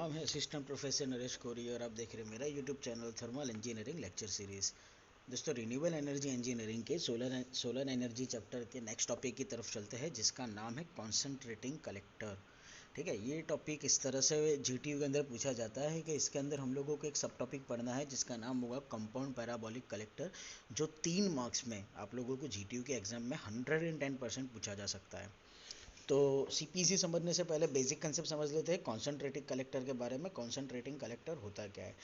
नाम है assistant professor Naresh कोरी और आप देख रहे हैं मेरा YouTube channel thermal engineering lecture series. दोस्तों रिन्यूएबल एनर्जी इंजीनियरिंग के सोलर एनर्जी चैप्टर के नेक्स्ट टॉपिक की तरफ चलते हैं जिसका नाम है कॉन्सेंट्रेटिंग कलेक्टर। ठीक है, ये टॉपिक इस तरह से जीटीयू के अंदर पूछा जाता है कि इसके अंदर हम लोगों को एक सब टॉपिक पढ़ना है जिसका नाम होगा कंपाउंड पैराबोलिक कलेक्टर, जो 3 मार्क्स में आप लोगों को जीटीयू के एग्जाम में 110% पूछा जा सकता है। तो सीपीसी समझने से पहले बेसिक कंसेप्ट समझ लेते हैं कॉन्सेंट्रेटिंग कलेक्टर के बारे में। कॉन्सेंट्रेटिंग कलेक्टर होता क्या है?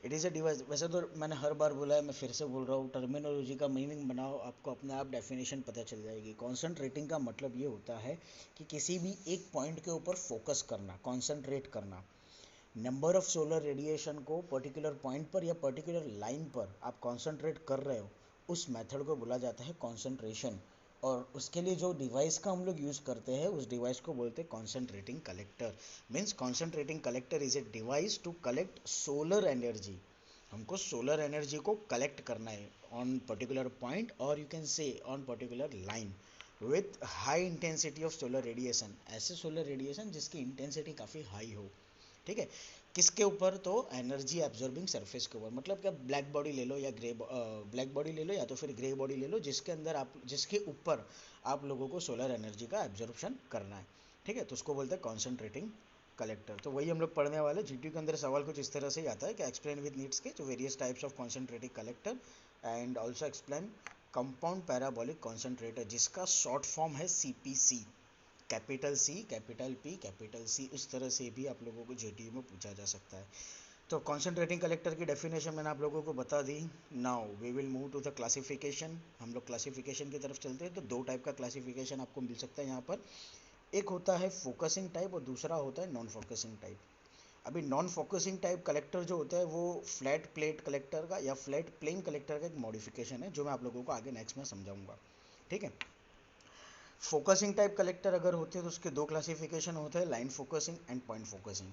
It is a device. वैसे तो मैंने हर बार बोला है, मैं फिर से बोल रहा हूँ, टर्मिनोलॉजी का मीनिंग बनाओ, आपको अपने आप डेफिनेशन पता चल जाएगी। कॉन्सेंट्रेटिंग का मतलब ये होता है कि किसी भी एक पॉइंट के ऊपर फोकस करना, कॉन्सेंट्रेट करना। नंबर ऑफ सोलर रेडिएशन को पर्टिकुलर पॉइंट पर या पर्टिकुलर लाइन पर आप कॉन्सेंट्रेट कर रहे हो, उस मेथड को बोला जाता है कॉन्सेंट्रेशन। और उसके लिए जो डिवाइस का हम लोग यूज़ करते हैं उस डिवाइस को बोलते हैं concentrating collector. Means concentrating collector is a device to collect solar energy. हमको सोलर एनर्जी को कलेक्ट करना है ऑन पर्टिकुलर पॉइंट और you can say on particular line with high intensity of solar radiation. ऐसे solar radiation जिसकी intensity काफ़ी high हो। ठीक है, किसके ऊपर? तो एनर्जी एब्जॉर्बिंग सरफेस के ऊपर। मतलब क्या, ब्लैक बॉडी ले लो या ब्लैक बॉडी ले लो या तो फिर ग्रे बॉडी ले लो, जिसके अंदर आप, जिसके ऊपर आप लोगों को सोलर एनर्जी का एब्जॉर्प्शन करना है। ठीक है, तो उसको बोलते हैं कॉन्सेंट्रेटिंग कलेक्टर। तो वही हम लोग पढ़ने वाले। जीटीयू के अंदर सवाल कुछ इस तरह से ही आता है कि एक्सप्लेन विद नीड्स के जो various types of concentrating collector and also explain compound parabolic concentrator, जिसका शॉर्ट फॉर्म है CPC. Capital C, capital P, capital C, इस तरह से भी आप लोगों को जेटीयू में पूछा जा सकता है। तो कॉन्सेंट्रेटिंग कलेक्टर की डेफिनेशन मैंने आप लोगों को बता दी। Now we will move to the classification. हम लोग क्लासिफिकेशन की तरफ चलते हैं। तो 2 टाइप का क्लासिफिकेशन आपको मिल सकता है यहाँ पर। एक होता है फोकसिंग टाइप और दूसरा होता है नॉन फोकसिंग टाइप। अभी नॉन फोकसिंग टाइप कलेक्टर जो होता है वो फ्लैट प्लेट कलेक्टर का या फ्लैट प्लेन कलेक्टर का एक मॉडिफिकेशन है, जो मैं आप लोगों को आगे नेक्स्ट में समझाऊंगा। ठीक है, फोकसिंग टाइप कलेक्टर अगर होते हैं तो उसके 2 क्लासिफिकेशन होते हैं, line focusing and point focusing.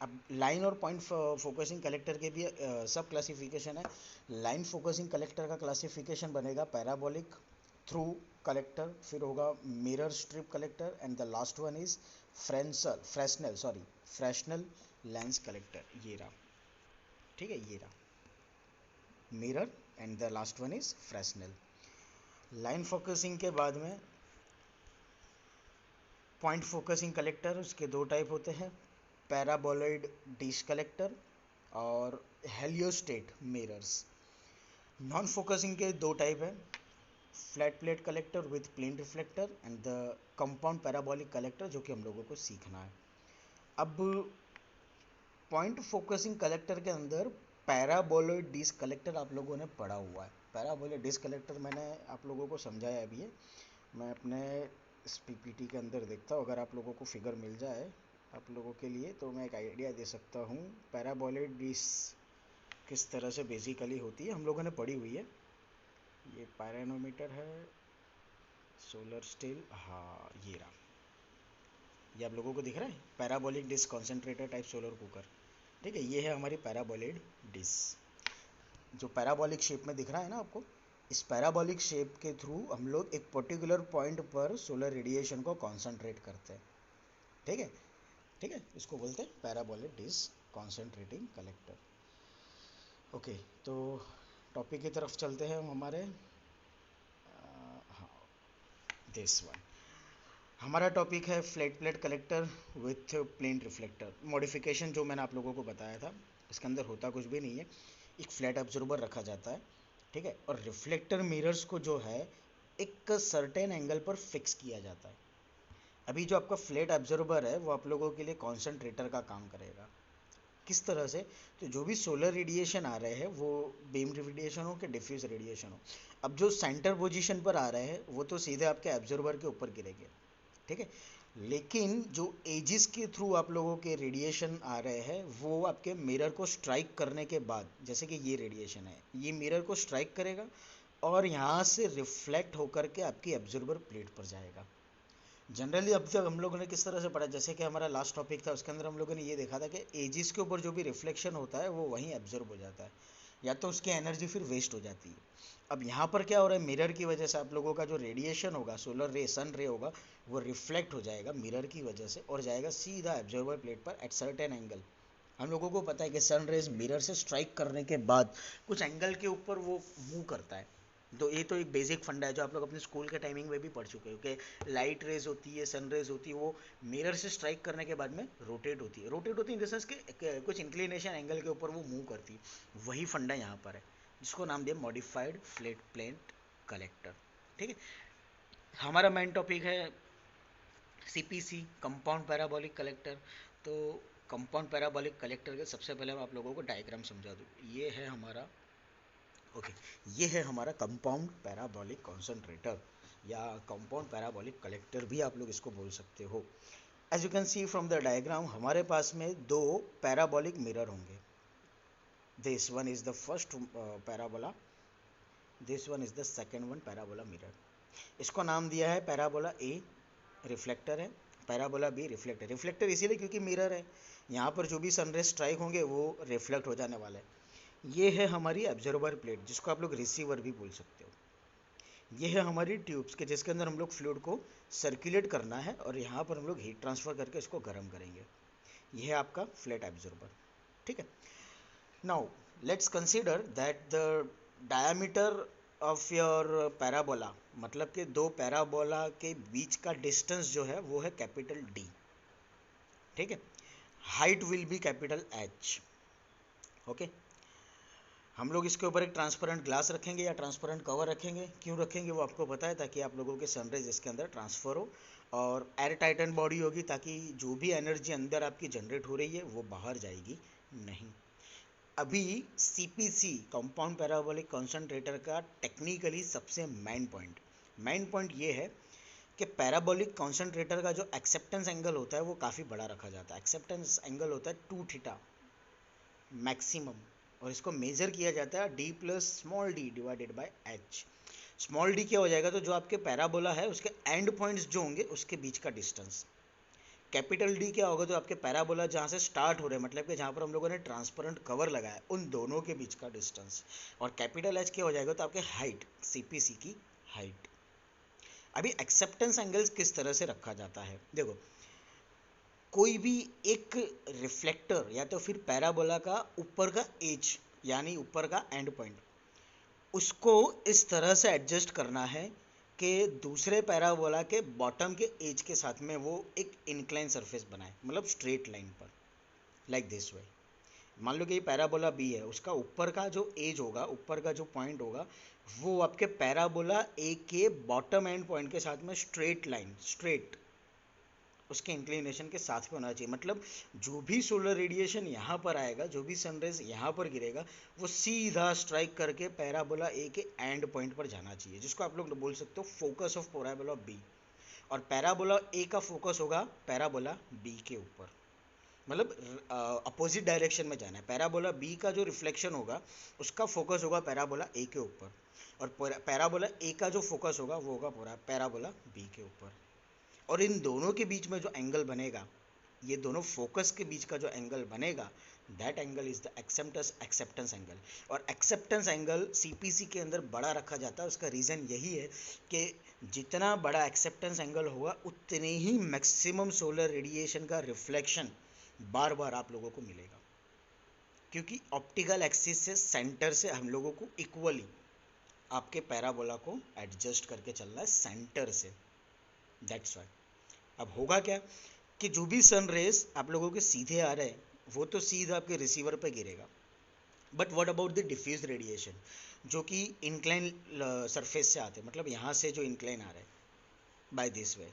अब लाइन और पॉइंट फोकसिंग कलेक्टर के भी सब क्लासिफिकेशन है। लाइन फोकसिंग कलेक्टर का क्लासिफिकेशन बनेगा पैराबोलिक थ्रू कलेक्टर, फिर होगा mirror strip collector and the last one is Fresnel lens collector. ये रहा। ठीक है, ये रहा mirror and the last one is Fresnel. Line focusing के बाद में पॉइंट फोकसिंग कलेक्टर, उसके 2 टाइप होते हैं, पैराबोलॉइड डिश कलेक्टर और हेलियोस्टेट मिरर्स। नॉन फोकसिंग के 2 टाइप है, flat plate collector with plane reflector and the compound parabolic collector, जो कि हम लोगों को सीखना है। अब पॉइंट फोकसिंग कलेक्टर के अंदर पैराबोलॉइड डिश कलेक्टर आप लोगों ने पढ़ा हुआ है। पैराबोलॉइड डिश कलेक्टर मैंने आप लोगों को समझाया अभी है। मैं अपने इस पीपीटी के अंदर देखता हूँ, अगर आप लोगों को फिगर मिल जाए आप लोगों के लिए तो मैं एक आइडिया दे सकता हूँ पैराबोलॉइड डिश किस तरह से बेसिकली होती है। हम लोगों ने पढ़ी हुई है। ये पायरोनोमीटर है, सोलर स्टिल, हाँ ये रहा। ये आप लोगों को दिख रहा है, parabolic dish concentrator type solar cooker. ठीक है, ये है हमारी पैराबोलॉइड डिश, जो पैराबोलिक शेप में दिख रहा है ना आपको। इस पैराबोलिक शेप के थ्रू हम लोग एक पर्टिकुलर पॉइंट पर सोलर रेडिएशन को कॉन्सेंट्रेट करते हैं। ठीक है, ठीक है, इसको बोलते हैं parabolic dish concentrating collector. Okay, तो टॉपिक की तरफ चलते हैं हम हमारे। हाँ, दिस वन हमारा टॉपिक है flat plate collector with plane reflector. Modification जो मैंने आप लोगों को बताया था, इसके अंदर होता कुछ भी नहीं है। एक फ्लैट ऑब्जर्वर रखा जाता है, ठीक है, और रिफ्लेक्टर मिरर्स को जो है एक सर्टेन एंगल पर फिक्स किया जाता है। अभी जो आपका फ्लैट ऑब्जर्वर है वो आप लोगों के लिए कॉन्सेंट्रेटर का काम करेगा। किस तरह से? तो जो भी सोलर रेडिएशन आ रहे हैं वो बीम रेडिएशन हो कि डिफ्यूज रेडिएशन हो, अब जो सेंटर पोजीशन पर आ रहे हैं वो तो सीधे आपके ऑब्जर्वर के ऊपर गिरेंगे। ठीक है, लेकिन जो एजिस के थ्रू आप लोगों के रेडिएशन आ रहे हैं वो आपके मिरर को स्ट्राइक करने के बाद, जैसे कि ये रेडिएशन है, ये मिरर को स्ट्राइक करेगा और यहाँ से रिफ्लेक्ट होकर के आपकी ऑब्जर्वर प्लेट पर जाएगा। जनरली अब तक हम लोगों ने किस तरह से पढ़ा, जैसे कि हमारा लास्ट टॉपिक था उसके अंदर हम लोगों ने ये देखा था कि एजिस के ऊपर जो भी रिफ्लेक्शन होता है वो वहीं एब्जॉर्ब हो जाता है, या तो उसकी एनर्जी फिर वेस्ट हो जाती है। अब यहाँ पर क्या हो रहा है, मिरर की वजह से आप लोगों का जो रेडिएशन होगा, सोलर रे, सन रे होगा, वो रिफ्लेक्ट हो जाएगा मिरर की वजह से और जाएगा सीधा एब्जॉर्बर प्लेट पर एट सर्टेन एंगल। हम लोगों को पता है कि सन रेज मिरर से स्ट्राइक करने के बाद कुछ एंगल के ऊपर वो मूव करता है। तो ये तो एक बेसिक फंडा है जो आप लोग अपने स्कूल के टाइमिंग में भी पढ़ चुके हो कि लाइट रेज होती है, सन रेज होती है, वो मिरर से स्ट्राइक करने के बाद में रोटेट होती है इन द सेंस कि कुछ इंक्लिनेशन एंगल के ऊपर वो मूव करती है। वही फंडा यहाँ पर है जिसको नाम दिया मॉडिफाइड फ्लैट प्लेट कलेक्टर। ठीक है, हमारा मेन टॉपिक है सीपीसी, कंपाउंड पैराबोलिक कलेक्टर। तो कंपाउंड पैराबोलिक कलेक्टर के सबसे पहले मैं आप लोगों को डायग्राम समझा दूँ। ये है हमारा ये है हमारा कंपाउंड पैराबोलिक कॉन्सेंट्रेटर या कंपाउंड पैराबोलिक कलेक्टर भी आप लोग इसको बोल सकते हो। As you can see from the diagram, हमारे पास में दो पैराबोलिक मिरर होंगे। This one is the first parabola, this one is the second one parabola mirror. इसको नाम दिया है पैराबोला ए, रिफ्लेक्टर है, पैराबोला बी रिफ्लेक्टर। रिफ्लेक्टर इसीलिए क्योंकि मिरर है, यहाँ पर जो भी सनरेज स्ट्राइक होंगे वो रिफ्लेक्ट हो जाने वाला है। ये है हमारी एब्जॉर्बर प्लेट जिसको आप लोग रिसीवर भी बोल सकते हो। ये है हमारी ट्यूब्स के जिसके अंदर हम लोग फ्लूइड को सर्कुलेट करना है और यहाँ पर हम लोग हीट ट्रांसफ़र करके इसको गर्म करेंगे। यह है आपका फ्लैट एब्जॉर्बर। ठीक है, now let's consider that the diameter of your parabola, मतलब कि दो पैराबोला के बीच का डिस्टेंस जो है वो है कैपिटल डी। ठीक है, height will be capital H. Okay, हम लोग इसके ऊपर एक ट्रांसपेरेंट ग्लास रखेंगे या ट्रांसपेरेंट कवर रखेंगे। क्यों रखेंगे वो आपको पता है, ताकि आप लोगों के सनरेज इसके अंदर ट्रांसफ़र हो और एयर टाइटन बॉडी होगी ताकि जो भी एनर्जी अंदर आपकी जनरेट हो रही है वो बाहर जाएगी नहीं। अभी सीपीसी, कंपाउंड पैराबोलिक कॉन्सेंट्रेटर का टेक्निकली सबसे मेन पॉइंट ये है कि पैराबोलिक कॉन्सेंट्रेटर का जो एक्सेप्टेंस एंगल होता है वो काफ़ी बड़ा रखा जाता है। एक्सेप्टेंस एंगल होता है 2 थीटा मैक्सिमम, और इसको मेजर किया जाता है D plus small D divided by H. Small D क्या हो जाएगा, तो जो आपके पैराबोला है उसके एंड पॉइंट्स जो होंगे उसके बीच का डिस्टेंस। कैपिटल डी क्या होगा, जो आपके पैराबोला जहाँ से स्टार्ट हो रहे हैं, मतलब कि जहाँ पर हम लोगों ने ट्रांसपेरेंट कवर लगाया उन दोनों के बीच का डिस्टेंस। और कैपिटल एच क्या हो जाएगा, तो आपके हाइट, सीपीसी की हाइट। अभी एक्सेप्टेंस एंगल्स किस तरह से रखा जाता है, देखो कोई भी एक रिफ्लेक्टर या तो फिर पैराबोला का ऊपर का एज यानी ऊपर का एंड पॉइंट, उसको इस तरह से एडजस्ट करना है कि दूसरे पैराबोला के बॉटम के एज के साथ में वो एक इंक्लाइन सरफेस बनाए, मतलब स्ट्रेट लाइन पर, लाइक दिस वे। मान लो कि ये पैराबोला बी है, उसका ऊपर का जो एज होगा, ऊपर का जो पॉइंट होगा, वो आपके पैराबोला ए के बॉटम एंड पॉइंट के साथ में स्ट्रेट लाइन, स्ट्रेट उसके इंक्लिनेशन के साथ में होना चाहिए। मतलब जो भी सोलर रेडिएशन यहाँ पर आएगा, जो भी सनरेज यहाँ पर गिरेगा, वो सीधा स्ट्राइक करके पैराबोला ए के एंड पॉइंट पर जाना चाहिए, जिसको आप लोग बोल सकते हो फोकस ऑफ पैराबोला बी। और पैराबोला ए का फोकस होगा पैराबोला बी के ऊपर, मतलब अपोजिट डायरेक्शन में जाना है। पैराबोला बी का जो रिफ्लेक्शन होगा उसका फोकस होगा पैराबोला ए के ऊपर, और पैराबोला ए का जो फोकस होगा वो होगा पैराबोला बी के ऊपर। और इन दोनों के बीच में जो एंगल बनेगा, ये दोनों फोकस के बीच का जो एंगल बनेगा, that angle is the acceptance angle. और एक्सेप्टेंस एंगल सीपीसी के अंदर बड़ा रखा जाता है। उसका रीज़न यही है कि जितना बड़ा एक्सेप्टेंस एंगल होगा उतने ही मैक्सिमम सोलर रेडिएशन का रिफ्लेक्शन बार बार आप लोगों को मिलेगा, क्योंकि ऑप्टिकल एक्सिस से सेंटर से हम लोगों को इक्वली आपके पैराबोला को एडजस्ट करके चलना है सेंटर से, दैट्स वाई। अब होगा क्या कि जो भी सन रेज आप लोगों के सीधे आ रहे हैं वो तो सीधा आपके रिसीवर पे गिरेगा, but what about the diffuse radiation जो कि इंक्लाइन सरफेस से आते हैं, मतलब यहाँ से जो इंक्लाइन आ रहा है बाय दिस वे,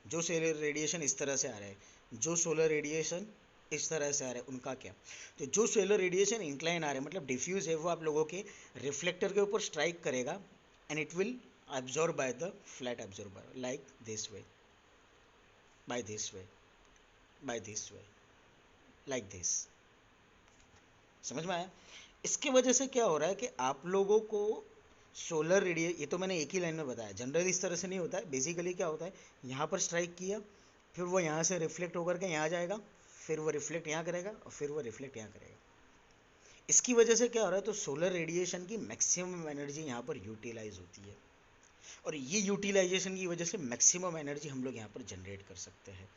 जो सोलर रेडिएशन इस तरह से आ रहा है, जो सोलर रेडिएशन इस तरह से आ रहा है, उनका क्या। तो जो सोलर रेडिएशन इंक्लाइन आ रहे हैं मतलब डिफ्यूज है, वो आप लोगों के रिफ्लेक्टर के ऊपर स्ट्राइक करेगा and it will absorbed by the flat absorber like this way, by this way, by this way, like this। समझ में आया। इसके वजह से क्या हो रहा है कि आप लोगों को सोलर रेडिए, ये तो मैंने एक ही लाइन में बताया, जनरली इस तरह से नहीं होता है। बेसिकली क्या होता है, यहाँ पर स्ट्राइक किया, फिर वो यहाँ से रिफ्लेक्ट होकर के यहाँ जाएगा, फिर वो रिफ्लेक्ट यहाँ करेगा और फिर वो रिफ्लेक्ट यहाँ करेगा। इसकी वजह से क्या हो रहा है, तो सोलर रेडिएशन की मैक्सिमम एनर्जी यहाँ पर यूटिलाइज होती है, और ये यूटिलाइजेशन की वजह से मैक्सिमम एनर्जी हम लोग यहाँ पर जनरेट कर सकते हैं।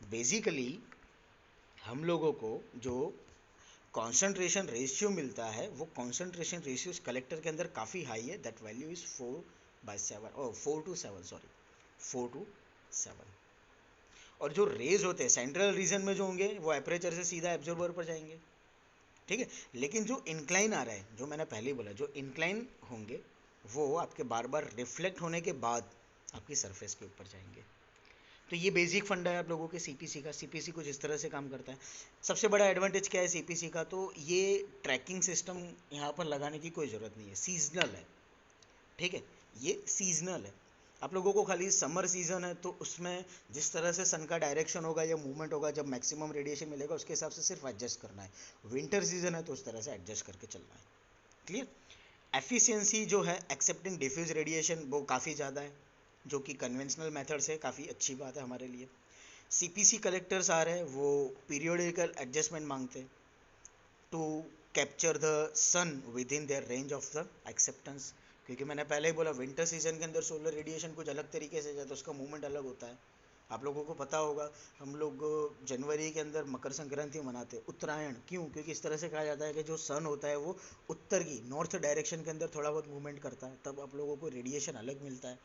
बेसिकली हम लोगों को जो कॉन्सेंट्रेशन रेशियो मिलता है वो कॉन्सेंट्रेशन रेशियो कलेक्टर के अंदर काफ़ी हाई है। दैट वैल्यू इज़ 4/7 और 4/7 सॉरी 4/7। और जो रेज होते हैं सेंट्रल रीजन में जो होंगे वो एपरेचर से सीधा एब्जॉर्बर पर जाएंगे, ठीक है। लेकिन जो इंक्लाइन आ रहा है, जो मैंने पहले ही बोला, जो इंक्लाइन होंगे वो आपके बार बार रिफ्लेक्ट होने के बाद आपकी सरफेस के ऊपर जाएंगे। तो ये बेसिक फंडा है आप लोगों के सीपीसी का। सीपीसी कुछ इस तरह से काम करता है। सबसे बड़ा एडवांटेज क्या है सीपीसी का, तो ये ट्रैकिंग सिस्टम यहाँ पर लगाने की कोई ज़रूरत नहीं है, सीजनल है, ठीक है। ये सीजनल है। आप लोगों को खाली समर सीजन है तो उसमें जिस तरह से सन का डायरेक्शन होगा या मूवमेंट होगा, जब मैक्सिमम रेडिएशन मिलेगा उसके हिसाब से सिर्फ एडजस्ट करना है। विंटर सीजन है तो उस तरह से एडजस्ट करके चलना है। क्लियर। एफिशिएंसी जो है एक्सेप्टिंग डिफ्यूज रेडिएशन वो काफ़ी ज़्यादा है, जो कि कन्वेंशनल मेथड से काफ़ी अच्छी बात है हमारे लिए। सीपीसी कलेक्टर्स आ रहे हैं वो पीरियोडिकल एडजस्टमेंट मांगते हैं to capture the sun within their range of the acceptance. क्योंकि मैंने पहले ही बोला विंटर सीजन के अंदर सोलर रेडिएशन कुछ अलग तरीके से जाता है, उसका मूवमेंट अलग होता है। आप लोगों को पता होगा हम लोग जनवरी के अंदर मकर संक्रांति मनाते हैं, उत्तरायण, क्यों? क्योंकि इस तरह से कहा जाता है कि जो सन होता है वो उत्तर की नॉर्थ डायरेक्शन के अंदर थोड़ा बहुत मूवमेंट करता है, तब आप लोगों को रेडिएशन अलग मिलता है।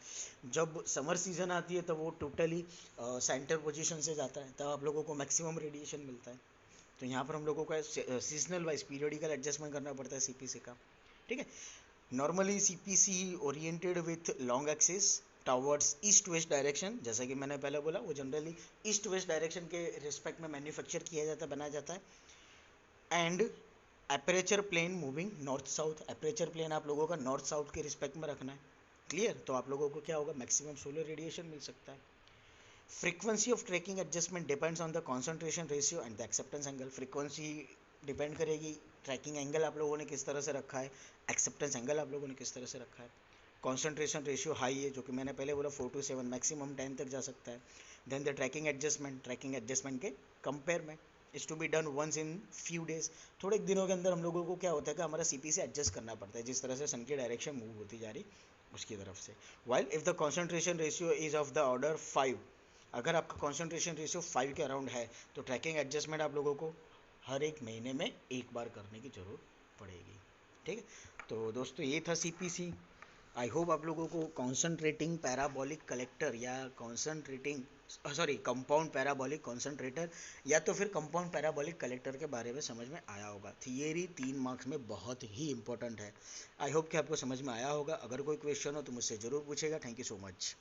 जब समर सीजन आती है तब वो टोटली सेंटर पोजीशन से जाता है, तब आप लोगों को मैक्सिमम रेडिएशन मिलता है। तो यहाँ पर हम लोगों को सीजनल वाइज पीरियडिकल एडजस्टमेंट करना पड़ता है सीपीसी का, ठीक है। Normally CPC oriented with long axis towards east west direction, जैसा कि मैंने पहले बोला वो जनरली ईस्ट वेस्ट डायरेक्शन के रिस्पेक्ट में मैन्युफैक्चर किया जाता है, बनाया जाता है। And aperture plane moving north south, aperture plane आप लोगों का नॉर्थ साउथ के रिस्पेक्ट में रखना है। क्लियर। तो आप लोगों को क्या होगा, मैक्सिमम सोलर रेडिएशन मिल सकता है। Frequency of tracking adjustment depends on the concentration ratio and the acceptance angle. Frequency depend करेगी ट्रैकिंग एंगल आप लोगों ने किस तरह से रखा है, एक्सेप्टेंस एंगल आप लोगों ने किस तरह से रखा है। कॉन्सेंट्रेशन रेशियो हाई है, जो कि मैंने पहले बोला 4/7 मैक्सिमम 10 तक जा सकता है। देन द ट्रैकिंग एडजस्टमेंट के कंपेयर में is to be done once in few days. थोड़े दिनों के अंदर हम लोगों को क्या होता है कि हमारा सीपी से एडजस्ट करना पड़ता है जिस तरह से सन की डायरेक्शन मूव होती जा रही उसकी तरफ से। While if the concentration ratio is of the order 5, अगर आपका कॉन्सेंट्रेशन रेशियो 5 के अराउंड है तो ट्रैकिंग एडजस्टमेंट आप लोगों को हर एक महीने में एक बार करने की ज़रूरत पड़ेगी, ठीक है। तो दोस्तों ये था सीपीसी। आई होप आप लोगों को कॉन्सेंट्रेटिंग पैराबोलिक कलेक्टर या concentrating sorry compound parabolic concentrator या तो फिर कंपाउंड पैराबोलिक कलेक्टर के बारे में समझ में आया होगा। थियरी 3 मार्क्स में बहुत ही इंपॉर्टेंट है। आई होप कि आपको समझ में आया होगा। अगर कोई क्वेश्चन हो तो मुझसे ज़रूर पूछेगा। Thank you so much.